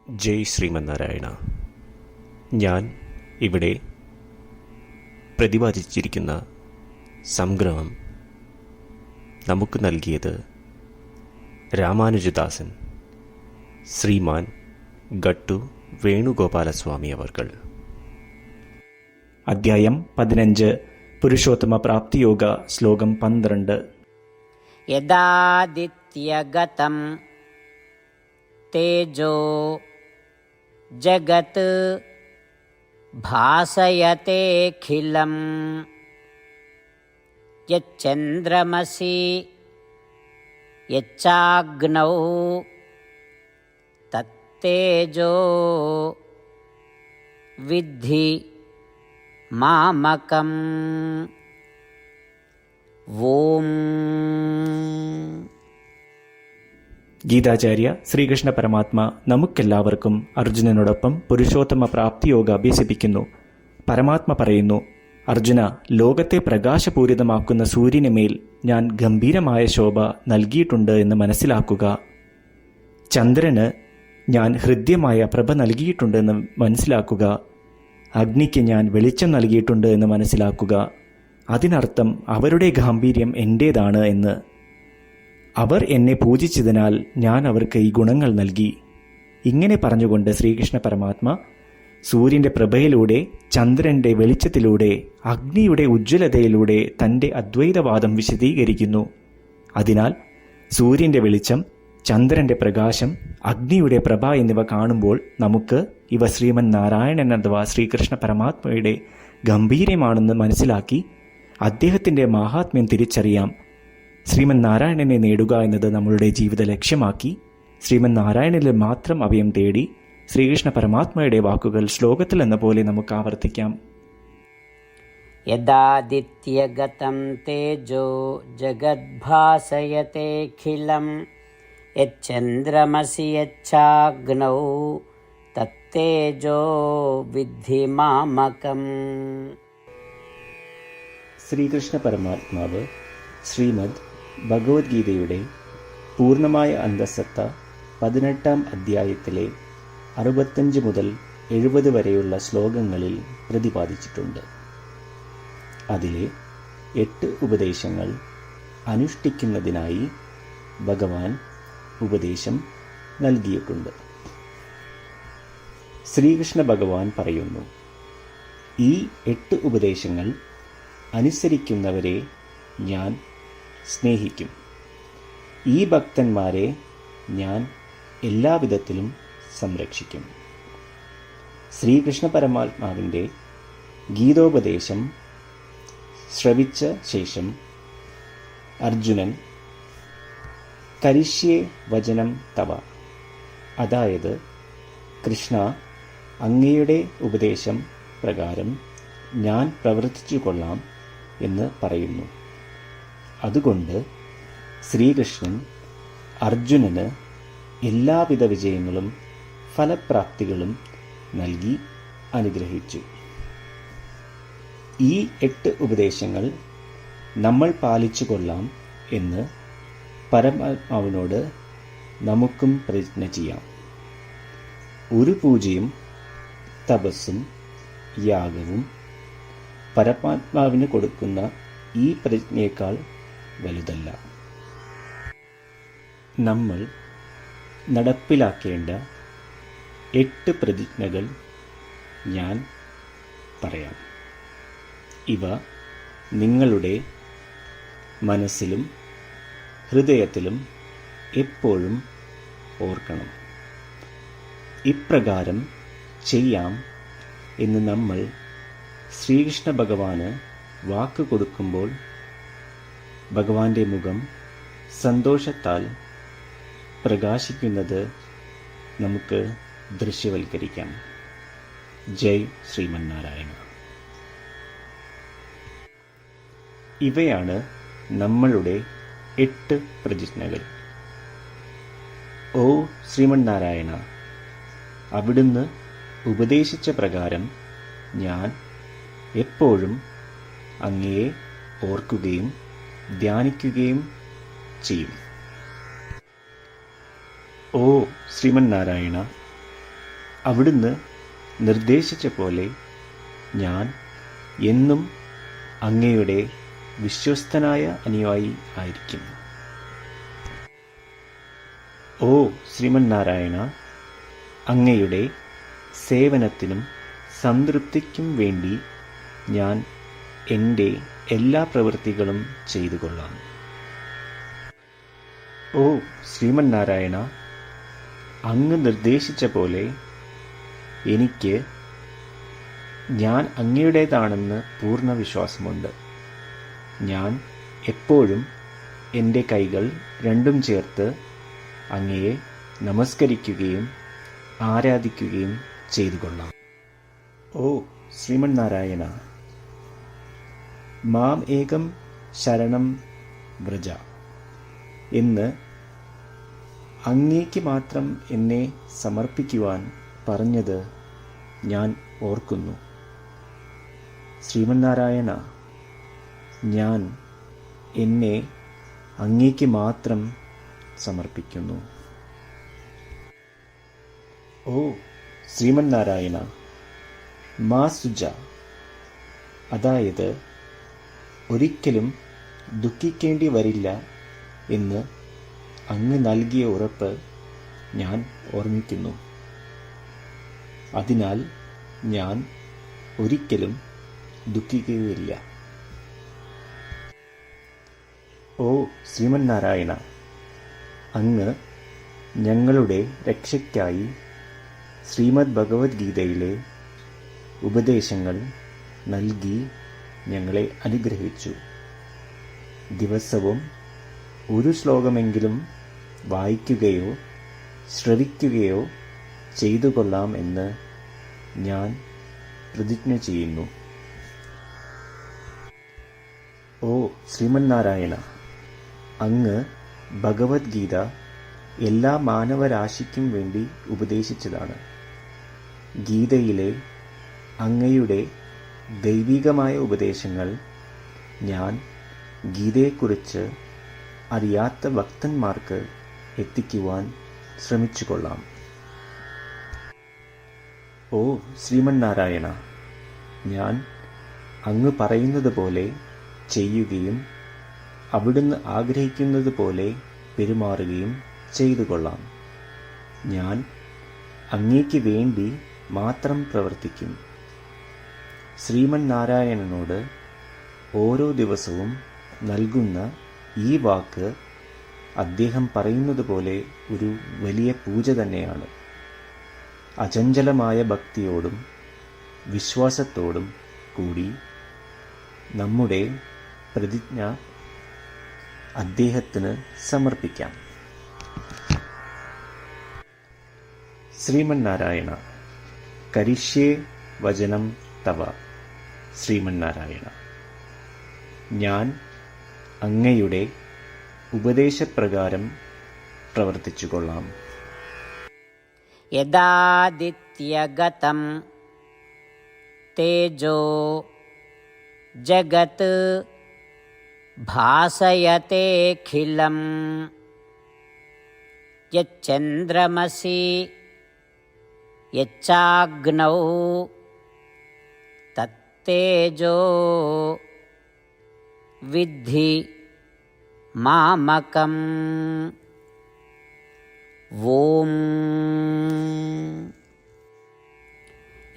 ജയ് ശ്രീമന്നാരായണ. ഞാൻ ഇവിടെ പ്രതിപാദിച്ചിരിക്കുന്ന സംഗ്രഹം നമുക്ക് നൽകിയത് രാമാനുജദാസൻ ശ്രീമാൻ ഗട്ടു വേണുഗോപാലസ്വാമി അവർകൾ. അധ്യായം 15 പുരുഷോത്തമ പ്രാപ്തിയോഗ. ശ്ലോകം 12. യദാദിത്യഗതം തേജോ ജഗത് ഭാസയതേഖിലം യച്ചന്ദ്രമസി യച്ചാഗ്നൗ തത്തേജോ വിദ്ധി മാമകം. ഓം. ഗീതാചാര്യ ശ്രീകൃഷ്ണ പരമാത്മ നമുക്കെല്ലാവർക്കും അർജുനനോടൊപ്പം പുരുഷോത്തമ പ്രാപ്തിയോഗ അഭ്യസിപ്പിക്കുന്നു. പരമാത്മ പറയുന്നു, അർജുന, ലോകത്തെ പ്രകാശപൂരിതമാക്കുന്ന സൂര്യനുമേൽ ഞാൻ ഗംഭീരമായ ശോഭ നൽകിയിട്ടുണ്ട് എന്ന് മനസ്സിലാക്കുക. ചന്ദ്രന് ഞാൻ ഹൃദ്യമായ പ്രഭ നൽകിയിട്ടുണ്ട് എന്ന് മനസ്സിലാക്കുക. അഗ്നിക്ക് ഞാൻ വെളിച്ചം നൽകിയിട്ടുണ്ട് എന്ന് മനസ്സിലാക്കുക. അതിനർത്ഥം അവരുടെ ഗാംഭീര്യം എൻ്റേതാണ് എന്ന്. അവർ എന്നെ പൂജിച്ചതിനാൽ ഞാൻ അവർക്ക് ഈ ഗുണങ്ങൾ നൽകി. ഇങ്ങനെ പറഞ്ഞുകൊണ്ട് ശ്രീകൃഷ്ണ പരമാത്മ സൂര്യൻ്റെ പ്രഭയിലൂടെ, ചന്ദ്രൻ്റെ വെളിച്ചത്തിലൂടെ, അഗ്നിയുടെ ഉജ്ജ്വലതയിലൂടെ തൻ്റെ അദ്വൈതവാദം വിശദീകരിക്കുന്നു. അതിനാൽ സൂര്യൻ്റെ വെളിച്ചം, ചന്ദ്രൻ്റെ പ്രകാശം, അഗ്നിയുടെ പ്രഭ എന്നിവ കാണുമ്പോൾ നമുക്ക് ഇവ ശ്രീമൻ നാരായണൻ അഥവാ ശ്രീകൃഷ്ണ പരമാത്മയുടെ ഗംഭീര്യമാണെന്ന് മനസ്സിലാക്കി അദ്ദേഹത്തിൻ്റെ മാഹാത്മ്യം തിരിച്ചറിയാം. ശ്രീമൻ നാരായണനെ നേടുക എന്നത് നമ്മളുടെ ജീവിത ലക്ഷ്യമാക്കി ശ്രീമൻ നാരായണനിൽ മാത്രം അഭയം തേടി ശ്രീകൃഷ്ണ പരമാത്മയുടെ വാക്കുകൾ ശ്ലോകത്തിൽ എന്ന പോലെ നമുക്ക് ആവർത്തിക്കാം. യദാദിത്യഗതം തേജോ ജഗദ്ഭാസയതേഖിലം യച്ചന്ദ്രമസി യച്ചാഗ്നൗ തത്തേജോ വിദ്ധി മാമകം. ശ്രീകൃഷ്ണ പരമാത്മാവ് ശ്രീമദ് ഭഗവത്ഗീതയുടെ പൂർണ്ണമായ അന്തഃസത്ത 18-ാം അധ്യായത്തിലെ 65 മുതൽ 70 വരെയുള്ള ശ്ലോകങ്ങളിൽ പ്രതിപാദിച്ചിട്ടുണ്ട്. അതിലെ 8 ഉപദേശങ്ങൾ അനുഷ്ഠിക്കുന്നതിനായി ഭഗവാൻ ഉപദേശം നൽകിയിട്ടുണ്ട്. ശ്രീകൃഷ്ണ ഭഗവാൻ പറയുന്നു, ഈ 8 ഉപദേശങ്ങൾ അനുസരിക്കുന്നവരെ ഞാൻ സ്നേഹിക്കും. ഈ ഭക്തന്മാരെ ഞാൻ എല്ലാവിധത്തിലും സംരക്ഷിക്കും. ശ്രീകൃഷ്ണ പരമാത്മാവിൻ്റെ ഗീതോപദേശം ശ്രവിച്ച ശേഷം അർജുനൻ കരിഷ്യേ വചനം തവ, അതായത് കൃഷ്ണ, അങ്ങയുടെ ഉപദേശം പ്രകാരം ഞാൻ പ്രവർത്തിച്ചു കൊള്ളാം എന്ന് പറയുന്നു. അതുകൊണ്ട് ശ്രീകൃഷ്ണൻ അർജുനന് എല്ലാവിധ വിജയങ്ങളും ഫലപ്രാപ്തികളും നൽകി അനുഗ്രഹിച്ചു. ഈ 8 ഉപദേശങ്ങൾ നമ്മൾ പാലിച്ചു കൊള്ളാം എന്ന് പരമാത്മാവിനോട് നമുക്കും പ്രതിജ്ഞ ചെയ്യാം. ഒരു പൂജയും തപസ്സും യാഗവും പരമാത്മാവിന് കൊടുക്കുന്ന ഈ പ്രതിജ്ഞയേക്കാൾ വലുതല്ല. നമ്മൾ നടപ്പിലാക്കേണ്ട 8 പ്രതിജ്ഞകൾ ഞാൻ പറയാം. ഇവ നിങ്ങളുടെ മനസ്സിലും ഹൃദയത്തിലും എപ്പോഴും ഓർക്കണം. ഇപ്രകാരം ചെയ്യാം എന്ന് നമ്മൾ ശ്രീകൃഷ്ണ ഭഗവാന് വാക്ക് കൊടുക്കുമ്പോൾ ഭഗവാന്റെ മുഖം സന്തോഷത്താൽ പ്രകാശിക്കുന്നത് നമുക്ക് ദൃശ്യവൽക്കരിക്കാം. ജയ് ശ്രീമന്നാരായണ. ഇവയാണ് നമ്മളുടെ 8 പ്രതിജ്ഞകൾ. ഓ ശ്രീമന്നാരായണ, അവിടുന്ന് ഉപദേശിച്ച പ്രകാരം ഞാൻ എപ്പോഴും അങ്ങയെ ഓർക്കുകയും ധ്യാനിക്കുകയും ചെയ്യും. ഓ ശ്രീമന്നാരായണ, അവിടുന്ന് നിർദ്ദേശിച്ച പോലെ ഞാൻ എന്നും അങ്ങയുടെ വിശ്വസ്തനായ അനുയായി ആയിരിക്കും. ഓ ശ്രീമന്നാരായണ, അങ്ങയുടെ സേവനത്തിനും സംതൃപ്തിക്കും വേണ്ടി ഞാൻ എൻ്റെ എല്ലാ പ്രവൃത്തികളും ചെയ്തു കൊള്ളാം. ഓ ശ്രീമന്നാരായണ, അങ്ങ് നിർദ്ദേശിച്ച പോലെ എനിക്ക് ഞാൻ അങ്ങയുടേതാണെന്ന് പൂർണ്ണ വിശ്വാസമുണ്ട്. ഞാൻ എപ്പോഴും എൻ്റെ കൈകൾ രണ്ടും ചേർത്ത് അങ്ങയെ നമസ്കരിക്കുകയും ആരാധിക്കുകയും ചെയ്തു കൊള്ളാം. ഓ ശ്രീമന്നാരായണ, മാം ഏകം ശരണം വ്രജ എന്ന് അങ്ങേക്ക് മാത്രം എന്നെ സമർപ്പിക്കുവാൻ പറഞ്ഞത് ഞാൻ ഓർക്കുന്നു. ശ്രീമന്നാരായണ, ഞാൻ എന്നെ അങ്ങേക്ക് മാത്രം സമർപ്പിക്കുന്നു. ഓ ശ്രീമന്നാരായണ, മാ സുജ, അതായത് ഒരിക്കലും ദുഃഖിക്കേണ്ടി വരില്ല എന്ന് അങ്ങ് നൽകിയ ഉറപ്പ് ഞാൻ ഓർമ്മിക്കുന്നു. അതിനാൽ ഞാൻ ഒരിക്കലും ദുഃഖിക്കുകയില്ല. ഓ ശ്രീമന്നാരായണ, അങ്ങ് ഞങ്ങളുടെ രക്ഷയ്ക്കായി ശ്രീമദ് ഭഗവത്ഗീതയിലെ ഉപദേശങ്ങൾ നൽകി ഞങ്ങളെ അനുഗ്രഹിച്ചു. ദിവസവും ഒരു ശ്ലോകമെങ്കിലും വായിക്കുകയോ ശ്രവിക്കുകയോ ചെയ്തു കൊള്ളാം എന്ന് ഞാൻ പ്രതിജ്ഞ ചെയ്യുന്നു. ഓ ശ്രീമന്നാരായണ, അങ്ങ് ഭഗവത്ഗീത എല്ലാ മാനവരാശിക്കും വേണ്ടി ഉപദേശിച്ചതാണ്. ഗീതയിലെ അങ്ങയുടെ ദൈവികമായ ഉപദേശങ്ങൾ ഞാൻ ഗീതയെക്കുറിച്ച് അറിയാത്ത ഭക്തന്മാർക്ക് എത്തിക്കുവാൻ ശ്രമിച്ചു കൊള്ളാം. ഓ ശ്രീമന്നാരായണ, ഞാൻ അങ്ങ് പറയുന്നത് പോലെ ചെയ്യുകയും അവിടുന്ന് ആഗ്രഹിക്കുന്നത് പോലെ പെരുമാറുകയും ചെയ്തു കൊള്ളാം. ഞാൻ അങ്ങേക്ക് വേണ്ടി മാത്രം പ്രവർത്തിക്കും. ശ്രീമന്നാരായണനോട് ഓരോ ദിവസവും നൽകുന്ന ഈ വാക്ക് അദ്ദേഹം പറയുന്നത് പോലെ ഒരു വലിയ പൂജ തന്നെയാണ്. അചഞ്ചലമായ ഭക്തിയോടും വിശ്വാസത്തോടും കൂടി നമ്മുടെ പ്രതിജ്ഞ അദ്ദേഹത്തിന് സമർപ്പിക്കാം. ശ്രീമന്നാരായണ, കരിഷ്യേ വചനം തവ. ശ്രീമന്നാരായണ, ഞാൻ അങ്ങയുടെ ഉപദേശപ്രകാരം പ്രവർത്തിച്ചുകൊള്ളാം. യദാദിത്യഗതം തേജോ ജഗത് ഭാസയതേഖിലം യച്ചന്ദ്രമസി യച്ചാഗ്നൗ തത്തേജോ വിദ്ധി മാമകം. ഓം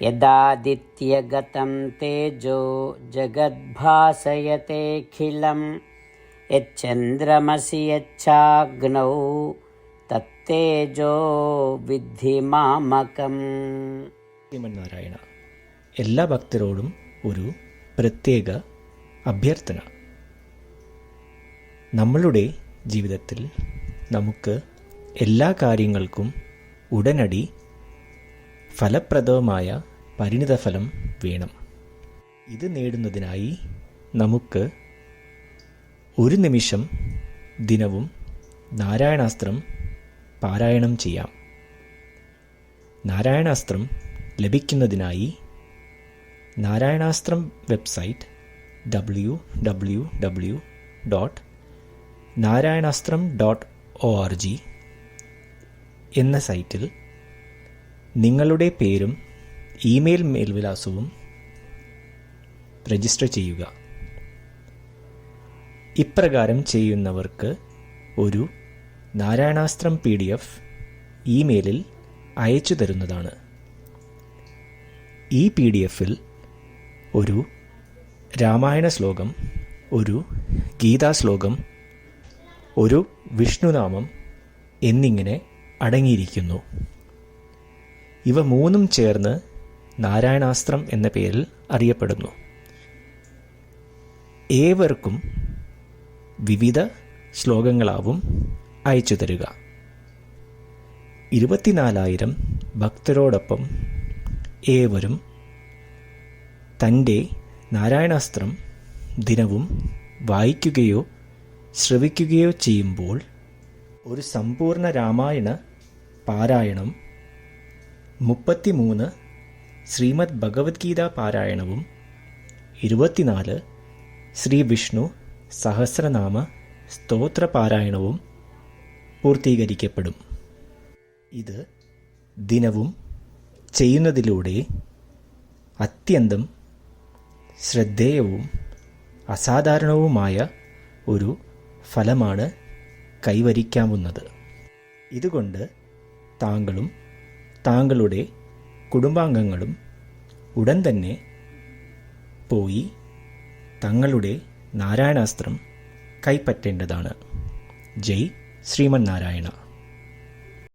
യദാദിത്യഗതം തേജോ ജഗദ്ഭാസയതേഖിലം യച്ചന്ദ്രമസി യച്ചാഗ്നൗ തത്തേജോ വിദ്ധി മാമകം. ശ്രീമന്നാരായണ, എല്ലാ ഭക്തരോടും ഒരു പ്രത്യേക അഭ്യർത്ഥന. നമ്മളുടെ ജീവിതത്തിൽ നമുക്ക് എല്ലാ കാര്യങ്ങൾക്കും ഉടനടി ഫലപ്രദമായ പരിണിതഫലം വേണം. ഇത് നേടുന്നതിനായി നമുക്ക് ഒരു നിമിഷം ദിനവും നാരായണാസ്ത്രം പാരായണം ചെയ്യാം. നാരായണാസ്ത്രം ലഭിക്കുന്നതിനായി നാരായണാസ്ത്രം വെബ്സൈറ്റ് www.narayanastram.org എന്ന സൈറ്റിൽ നിങ്ങളുടെ പേരും ഇമെയിൽ മേൽവിലാസവും രജിസ്റ്റർ ചെയ്യുക. ഇപ്രകാരം ചെയ്യുന്നവർക്ക് ഒരു നാരായണാസ്ത്രം PDF ഇമെയിലിൽ അയച്ചു തരുന്നതാണ്. ഈ PDF-ൽ ഒരു രാമായണ ശ്ലോകം, ഒരു ഗീതാശ്ലോകം, ഒരു വിഷ്ണുനാമം എന്നിങ്ങനെ അടങ്ങിയിരിക്കുന്നു. ഇവ മൂന്നും ചേർന്ന് നാരായണാസ്ത്രം എന്ന പേരിൽ അറിയപ്പെടുന്നു. ഏവർക്കും വിവിധ ശ്ലോകങ്ങളാവും അയച്ചു തരിക. 24,000 ഭക്തരോടൊപ്പം ഏവരും തൻ്റെ നാരായണാസ്ത്രം ദിനവും വായിക്കുകയോ ശ്രവിക്കുകയോ ചെയ്യുമ്പോൾ ഒരു സമ്പൂർണ്ണ രാമായണ പാരായണം, 33 ശ്രീമദ് ഭഗവത്ഗീത പാരായണവും 24 ശ്രീ വിഷ്ണു സഹസ്രനാമ സ്തോത്ര പാരായണവും പൂർത്തീകരിക്കപ്പെടും. ഇത് ദിനവും ചെയ്യുന്നതിലൂടെ അത്യന്തം ശ്രദ്ധേയവും അസാധാരണവുമായ ഒരു ഫലമാണ് കൈവരിക്കാവുന്നത്. ഇതുകൊണ്ട് താങ്കളും താങ്കളുടെ കുടുംബാംഗങ്ങളും ഉടൻ തന്നെ പോയി തങ്ങളുടെ നാരായണാസ്ത്രം കൈപ്പറ്റേണ്ടതാണ്. ജയ് ശ്രീമന്നാരായണ.